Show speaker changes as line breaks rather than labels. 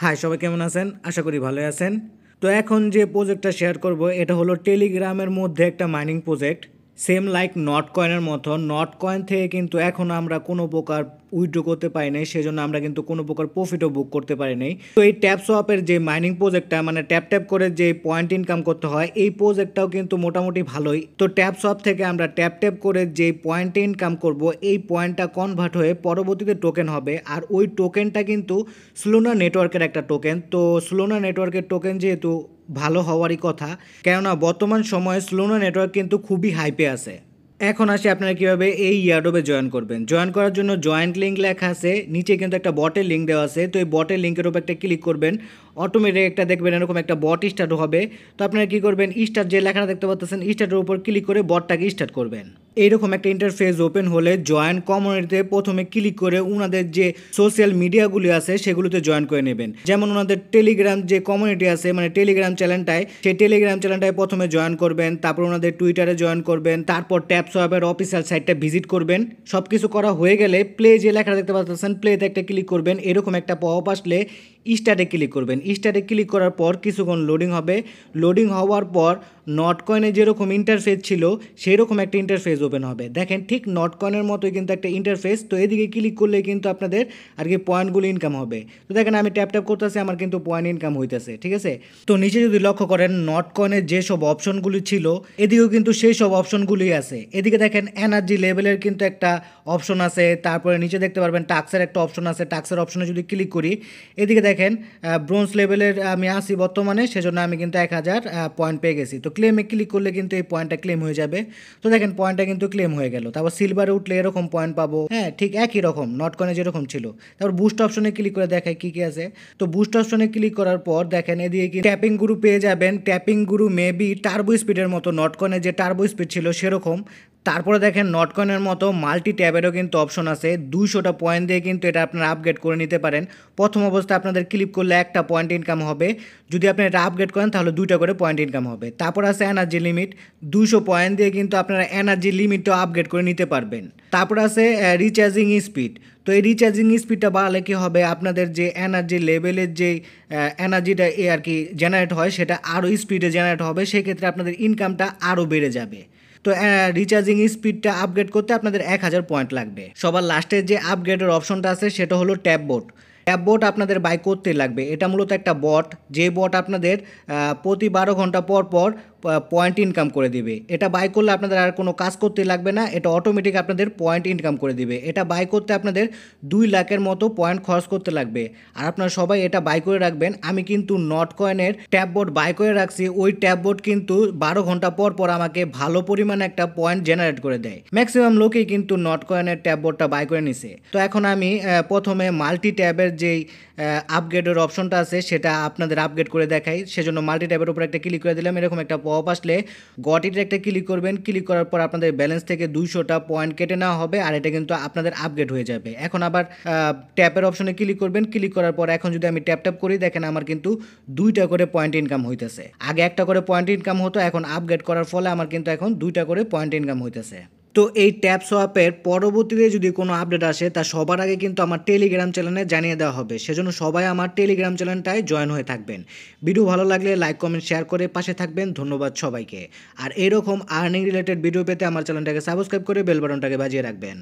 High, সবাই কেমন আছেন? আশা করি ভালোই আছেন। তো এখন যে প্রজেক্টটা শেয়ার করব এটা হলো টেলিগ্রামের মধ্যে একটা mining project. Same like not কয়েনের মতো। নট কয়েন থেকে কিন্তু এখনও আমরা কোনো প্রকার উইথড্র করতে পারি নাই, সেজন্য আমরা কিন্তু কোনো প্রকার প্রফিটও বুক করতে পারি নাই। তো এই ট্যাপ সোয়াপের যে মাইনিং প্রজেক্টটা, মানে ট্যাপ ট্যাপ করে যে পয়েন্ট ইনকাম করতে হয়, এই প্রজেক্টটাও কিন্তু মোটামুটি ভালোই। তো ট্যাপ সোয়াপ থেকে আমরা ট্যাপ ট্যাপ করে যে পয়েন্ট ইনকাম করব, এই পয়েন্টটা কনভার্ট হয়ে পরবর্তীতে টোকেন হবে। আর ওই টোকেনটা কিন্তু স্লোনা নেটওয়ার্কের একটা টোকেন। তো স্লোনা নেটওয়ার্কের টোকেন যেহেতু ভালো হওয়ারই কথা, কেননা বর্তমান সময়ে স্লোনা নেটওয়ার্ক কিন্তু খুবই হাইপে আছে। এখন আসি আপনারা কীভাবে এই ইয়ারডোবে জয়েন করবেন। জয়েন করার জন্য জয়েন্ট লিঙ্ক লেখা আছে, নিচে কিন্তু একটা বটের লিঙ্ক দেওয়া আছে। তো এই বটের লিঙ্কের উপর একটা ক্লিক করবেন, অটোমেটিক একটা দেখবেন এরকম একটা বট স্টার্ট হবে। তো আপনারা কী করবেন, স্টার্ট যে লেখাটা দেখতে পাচ্ছেন স্টার্টের উপর ক্লিক করে বটটাকে স্টার্ট করবেন। এইরকম একটা ইন্টারফেস ওপেন হলে জয়েন কমিউনিটিতে প্রথমে ক্লিক করে ওনাদের যে সোশ্যাল মিডিয়াগুলি আছে সেগুলোতে জয়েন করে নেবেন। যেমন ওনাদের টেলিগ্রাম যে কমিউনিটি আছে, মানে টেলিগ্রাম চ্যানেলটায়, সেই টেলিগ্রাম চ্যানেলটায় প্রথমে জয়েন করবেন, তারপর ওনাদের টুইটারে জয়েন করবেন, তারপর ট্যাপ সোয়াপের অফিসিয়াল সাইটটা ভিজিট করবেন। সব কিছু করা হয়ে গেলে প্লে যে লেখাটা দেখতে পাচ্ছেন প্লেতে একটা ক্লিক করবেন। এরকম একটা পপ আসলে স্টার্টে ক্লিক করবেন। স্টার্টে ক্লিক করার পর কিছুক্ষণ লোডিং হবে। লোডিং হওয়ার পর নট কয়েনে যেরকম ইন্টারফেস ছিল সেই রকম একটা ইন্টারফেস ওপেন হবে। দেখেন ঠিক নট কয়েনের মতোই কিন্তু একটা ইন্টারফেস। তো এদিকে ক্লিক করলে কিন্তু আপনাদের আর কি পয়েন্টগুলো ইনকাম হবে। তো দেখেন আমি ট্যাপ ট্যাপ করতেছি, আমার কিন্তু পয়েন্ট ইনকাম হইতেছে, ঠিক আছে। তো নিচে যদি লক্ষ্য করেন নট কয়েনের যেসব অপশনগুলি ছিল এদিকেও কিন্তু সেই সব অপশনগুলি আছে। এদিকে দেখেন এনার্জি লেভেলের কিন্তু একটা অপশন আছে, তারপরে নিচে দেখতে পারবেন টাক্সের একটা অপশন আছে। টাক্সের অপশনে যদি ক্লিক করি, এদিকে দেখেন ব্রোঞ্জ লেভেলের আমি আসি বর্তমানে, সেজন্য আমি কিন্তু 1000 পয়েন্ট পেয়ে গেছি। তো ক্লেমে ক্লিক করলে কিন্তু এই পয়েন্টটা ক্লেম হয়ে যাবে। তো দেখেন পয়েন্টটা কিন্তু ক্লেম হয়ে গেল। তারপর সিলভারে উঠলে এরকম পয়েন্ট পাবো, হ্যাঁ ঠিক একই রকম নট কয়েনে যেরকম ছিল। তারপর বুস্ট অপশনে ক্লিক করে দেখায় কী কী আছে। তো বুস্ট অপশনে ক্লিক করার পর দেখেন এদিকে কি ট্যাপিং গুরু পেয়ে যাবেন। ট্যাপিং গুরু মেবি টার্বো স্পিডের মতো, নট কয়েনে যে টার্বো স্পিড ছিল সেরকম। তারপরে দেখেন নট কয়েনের মতো মাল্টি ট্যাবেরও কিন্তু অপশন আছে। 200টা পয়েন্ট দিয়ে কিন্তু এটা আপনারা আপগ্রেড করে নিতে পারেন। প্রথম অবস্থায় আপনাদের ক্লিক করলে একটা পয়েন্ট ইনকাম হবে, যদি আপনি এটা আপগ্রেড করেন তাহলে 2টা করে পয়েন্ট ইনকাম হবে। তারপর আছে এনার্জি লিমিট, 200 পয়েন্ট দিয়ে কিন্তু আপনারা এনার্জি লিমিটও আপগ্রেড করে নিতে পারবেন। তারপর আছে রিচার্জিং স্পিড। তো এই রিচার্জিং স্পিডটা বাড়ালে কী হবে, আপনাদের যে এনার্জি লেভেলের যে এনার্জিটা আর কি জেনারেট হয় সেটা আরও স্পিডে জেনারেট হবে, সেক্ষেত্রে আপনাদের ইনকামটা আরও বেড়ে যাবে। তো রিচার্জিং স্পিডটা আপগ্রেড করতে আপনাদের 1000 পয়েন্ট লাগবে। সবার লাস্টের যে আপগ্রেডের অপশনটা আছে সেটা হলো ট্যাব বোট। ট্যাব বোট আপনাদের বাই করতে লাগবে। এটা মূলত একটা বট, যে বট আপনাদের প্রতি 12 ঘন্টা পর পর পয়েন্ট ইনকাম করে দিবে। এটা বাই করলে আপনাদের আর কোনো কাজ করতে লাগবে না, এটা অটোমেটিক আপনাদের পয়েন্ট ইনকাম করে দিবে। এটা বাই করতে আপনাদের 2 লাখের মতো পয়েন্ট খরচ করতে লাগবে। আর আপনারা সবাই এটা বাই করে রাখবেন। আমি কিন্তু নট কয়েনের ট্যাব বোট বাই করে রাখছি। ওই ট্যাব বোট কিন্তু 12 ঘন্টা পর পর আমাকে ভালো পরিমাণে একটা পয়েন্ট জেনারেট করে দেয়। ম্যাক্সিমাম লোকেই কিন্তু নট কয়েনের ট্যাব বোটটা বাই করে নিছে। তো এখন আমি প্রথমে মাল্টি ট্যাবের যেই আপগ্রেডের অপশনটা আছে সেটা আপনাদের আপগ্রেড করে দেখাই। সেজন্য মাল্টি ট্যাবের উপর একটা ক্লিক করে দিলাম। এরকম একটা পপ আসলে গট ইটের একটা ক্লিক করবেন। ক্লিক করার পর আপনাদের ব্যালেন্স থেকে 200টা পয়েন্ট কেটে নেওয়া হবে, আর এটা কিন্তু আপনাদের আপগ্রেড হয়ে যাবে। এখন আবার ট্যাপের অপশনে ক্লিক করবেন। ক্লিক করার পর এখন যদি আমি ট্যাপ ট্যাপ করি, দেখেন আমার কিন্তু 2টা করে পয়েন্ট ইনকাম হইতেছে। আগে একটা করে পয়েন্ট ইনকাম হতো, এখন আপগ্রেড করার ফলে আমার কিন্তু এখন 2টা করে পয়েন্ট ইনকাম হইতেছে। তো এই ট্যাপ সোয়াপের পরবর্তীতে যদি কোনো আপডেট আসে তা সবার আগে কিন্তু আমার টেলিগ্রাম চ্যানেলে জানিয়ে দেওয়া হবে, সেজন্য সবাই আমার টেলিগ্রাম চ্যানেলটায় জয়েন হয়ে থাকবেন। ভিডিও ভালো লাগলে লাইক কমেন্ট শেয়ার করে পাশে থাকবেন। ধন্যবাদ সবাইকে। আর এরকম আর্নিং রিলেটেড ভিডিও পেতে আমার চ্যানেলটাকে সাবস্ক্রাইব করে বেল বাটনটাকে বাজিয়ে রাখবেন।